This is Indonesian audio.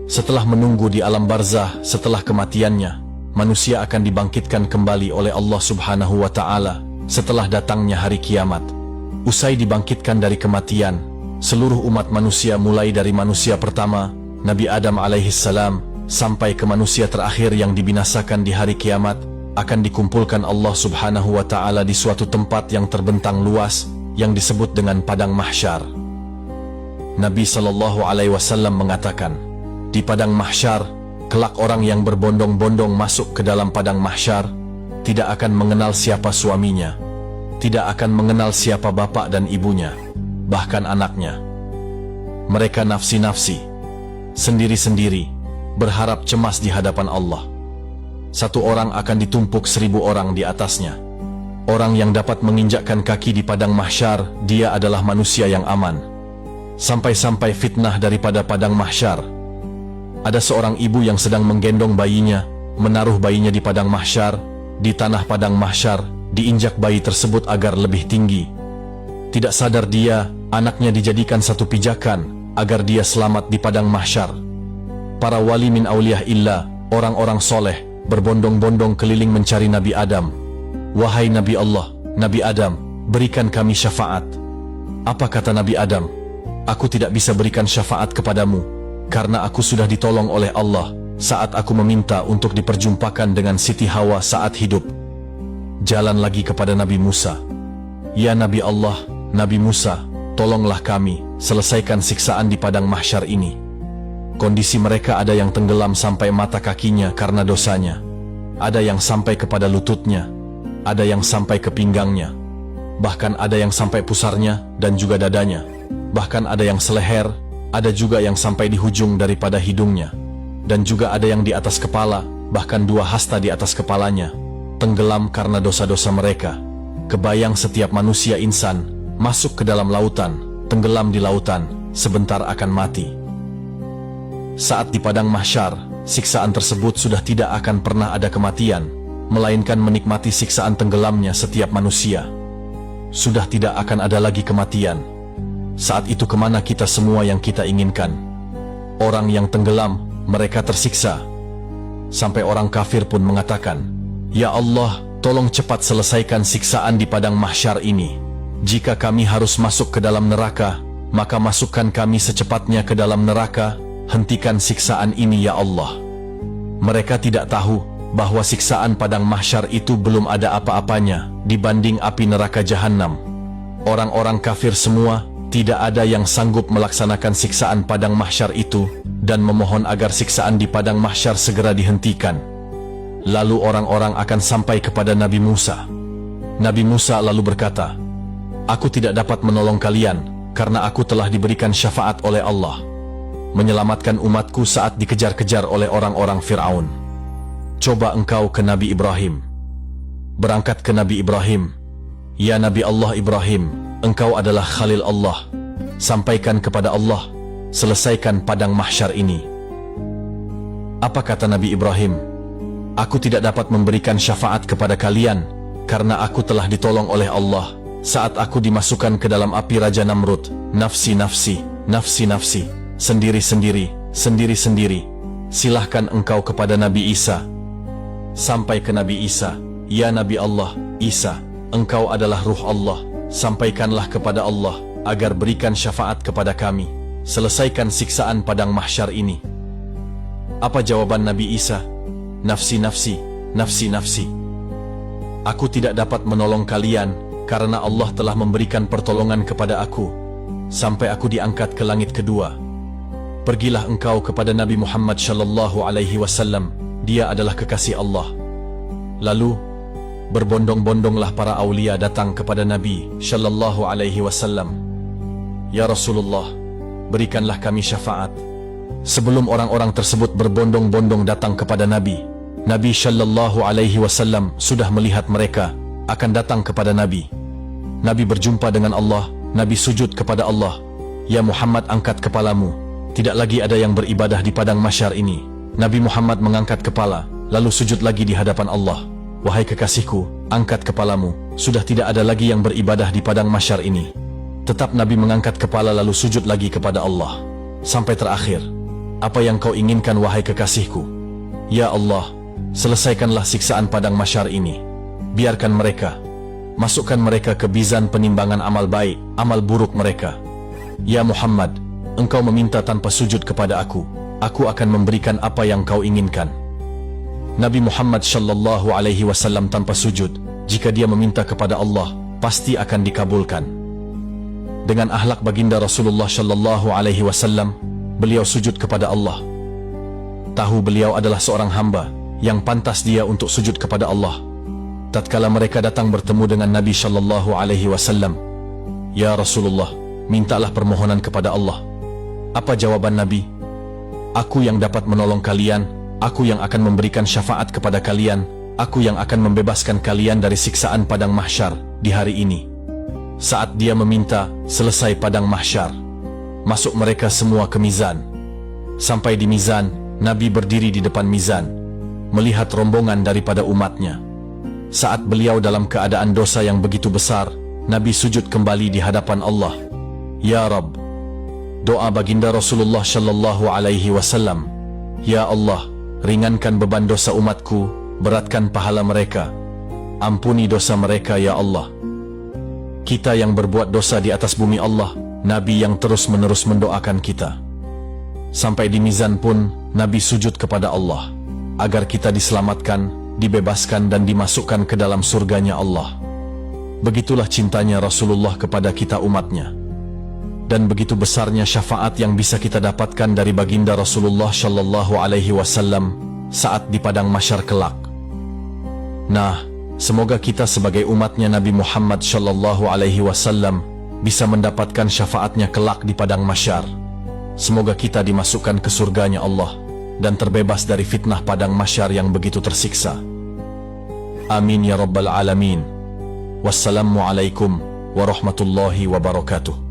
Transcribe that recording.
Setelah menunggu di alam barzah setelah kematiannya, manusia akan dibangkitkan kembali oleh Allah Subhanahu wa Ta'ala setelah datangnya hari kiamat. Usai dibangkitkan dari kematian, seluruh umat manusia mulai dari manusia pertama, Nabi Adam alaihissalam, sampai ke manusia terakhir yang dibinasakan di hari kiamat, akan dikumpulkan Allah Subhanahu wa Ta'ala di suatu tempat yang terbentang luas yang disebut dengan Padang Mahsyar. Nabi SAW mengatakan, di Padang Mahsyar, kelak orang yang berbondong-bondong masuk ke dalam Padang Mahsyar tidak akan mengenal siapa suaminya, tidak akan mengenal siapa bapak dan ibunya, bahkan anaknya. Mereka nafsi-nafsi, sendiri-sendiri, berharap cemas di hadapan Allah. Satu orang akan ditumpuk 1000 orang di atasnya. Orang yang dapat menginjakkan kaki di Padang Mahsyar, dia adalah manusia yang aman. Sampai-sampai fitnah daripada Padang Mahsyar. Ada seorang ibu yang sedang menggendong bayinya, menaruh bayinya di Padang Mahsyar, di tanah Padang Mahsyar, diinjak bayi tersebut agar lebih tinggi. Tidak sadar dia, anaknya dijadikan satu pijakan, agar dia selamat di Padang Mahsyar. Para wali min auliyah illah, orang-orang soleh, berbondong-bondong keliling mencari Nabi Adam. Wahai Nabi Allah, Nabi Adam, berikan kami syafaat. Apa kata Nabi Adam? Aku tidak bisa berikan syafaat kepadamu, karena aku sudah ditolong oleh Allah saat aku meminta untuk diperjumpakan dengan Siti Hawa saat hidup. Jalan lagi kepada Nabi Musa. Ya Nabi Allah, Nabi Musa, tolonglah kami, selesaikan siksaan di Padang Mahsyar ini. Kondisi mereka ada yang tenggelam sampai mata kakinya karena dosanya. Ada yang sampai kepada lututnya, ada yang sampai ke pinggangnya, bahkan ada yang sampai pusarnya dan juga dadanya, bahkan ada yang seleher, ada juga yang sampai di hujung daripada hidungnya, dan juga ada yang di atas kepala, bahkan 2 hasta di atas kepalanya, tenggelam karena dosa-dosa mereka. Kebayang setiap manusia insan masuk ke dalam lautan, tenggelam di lautan, sebentar akan mati. Saat di Padang Mahsyar, siksaan tersebut sudah tidak akan pernah ada kematian, melainkan menikmati siksaan tenggelamnya setiap manusia. Sudah tidak akan ada lagi kematian. Saat itu kemana kita semua yang kita inginkan? Orang yang tenggelam, mereka tersiksa. Sampai orang kafir pun mengatakan, Ya Allah, tolong cepat selesaikan siksaan di Padang Mahsyar ini. Jika kami harus masuk ke dalam neraka, maka masukkan kami secepatnya ke dalam neraka. Hentikan siksaan ini ya Allah. Mereka tidak tahu bahwa siksaan Padang Mahsyar itu belum ada apa-apanya dibanding api neraka Jahannam. Orang-orang kafir semua, tidak ada yang sanggup melaksanakan siksaan Padang Mahsyar itu dan memohon agar siksaan di Padang Mahsyar segera dihentikan. Lalu orang-orang akan sampai kepada Nabi Musa. Nabi Musa lalu berkata, Aku tidak dapat menolong kalian karena aku telah diberikan syafaat oleh Allah, menyelamatkan umatku saat dikejar-kejar oleh orang-orang Fir'aun. Coba engkau ke Nabi Ibrahim. Berangkat ke Nabi Ibrahim. Ya Nabi Allah Ibrahim, engkau adalah Khalil Allah. Sampaikan kepada Allah, selesaikan Padang Mahsyar ini. Apa kata Nabi Ibrahim? Aku tidak dapat memberikan syafaat kepada kalian karena aku telah ditolong oleh Allah saat aku dimasukkan ke dalam api Raja Namrud. Nafsi, nafsi, nafsi, nafsi, sendiri-sendiri, sendiri-sendiri. Silahkan engkau kepada Nabi Isa. Sampai ke Nabi Isa. Ya Nabi Allah, Isa, engkau adalah ruh Allah. Sampaikanlah kepada Allah agar berikan syafaat kepada kami. Selesaikan siksaan Padang Mahsyar ini. Apa jawaban Nabi Isa? Nafsi, nafsi, nafsi, nafsi. Aku tidak dapat menolong kalian karena Allah telah memberikan pertolongan kepada aku sampai aku diangkat ke langit kedua. Pergilah engkau kepada Nabi Muhammad sallallahu alaihi wasallam. Dia adalah kekasih Allah. Lalu berbondong-bondonglah para aulia datang kepada Nabi sallallahu alaihi wasallam. Ya Rasulullah, berikanlah kami syafaat. Sebelum orang-orang tersebut berbondong-bondong datang kepada Nabi, Nabi sallallahu alaihi wasallam sudah melihat mereka akan datang kepada Nabi. Nabi berjumpa dengan Allah. Nabi sujud kepada Allah. Ya Muhammad, angkat kepalamu. Tidak lagi ada yang beribadah di Padang Mahsyar ini. Nabi Muhammad mengangkat kepala, lalu sujud lagi di hadapan Allah. Wahai kekasihku, angkat kepalamu. Sudah tidak ada lagi yang beribadah di Padang Mahsyar ini. Tetap Nabi mengangkat kepala lalu sujud lagi kepada Allah. Sampai terakhir, Apa yang kau inginkan wahai kekasihku? Ya Allah, selesaikanlah siksaan padang mahsyar ini. Biarkan mereka. Masukkan mereka ke mizan penimbangan amal baik, amal buruk mereka. Ya Muhammad, engkau meminta tanpa sujud kepada aku akan memberikan apa yang kau inginkan. Nabi Muhammad sallallahu alaihi wasallam tanpa sujud, jika dia meminta kepada Allah, pasti akan dikabulkan. Dengan akhlak baginda Rasulullah sallallahu alaihi wasallam, beliau sujud kepada Allah. Tahu beliau adalah seorang hamba yang pantas dia untuk sujud kepada Allah. Tatkala mereka datang bertemu dengan Nabi sallallahu alaihi wasallam, "Ya Rasulullah, mintalah permohonan kepada Allah." Apa jawaban Nabi? "Aku yang dapat menolong kalian, aku yang akan memberikan syafaat kepada kalian, aku yang akan membebaskan kalian dari siksaan padang mahsyar di hari ini." Saat dia meminta, selesai padang mahsyar. Masuk mereka semua ke mizan. Sampai di mizan, Nabi berdiri di depan mizan, melihat rombongan daripada umatnya. Saat beliau dalam keadaan dosa yang begitu besar, Nabi sujud kembali di hadapan Allah. Ya Rabb, doa baginda Rasulullah sallallahu alaihi wasallam. Ya Allah, ringankan beban dosa umatku, beratkan pahala mereka. Ampuni dosa mereka ya Allah. Kita yang berbuat dosa di atas bumi Allah, Nabi yang terus-menerus mendoakan kita. Sampai di mizan pun, Nabi sujud kepada Allah, agar kita diselamatkan, dibebaskan dan dimasukkan ke dalam surganya Allah. Begitulah cintanya Rasulullah kepada kita umatnya. Dan begitu besarnya syafaat yang bisa kita dapatkan dari baginda Rasulullah sallallahu alaihi wasallam saat di padang mahsyar kelak. Nah, semoga kita sebagai umatnya Nabi Muhammad sallallahu alaihi wasallam bisa mendapatkan syafaatnya kelak di padang mahsyar. Semoga kita dimasukkan ke surganya Allah dan terbebas dari fitnah padang mahsyar yang begitu tersiksa. Amin ya rabbal alamin. Wassalamualaikum warahmatullahi wabarakatuh.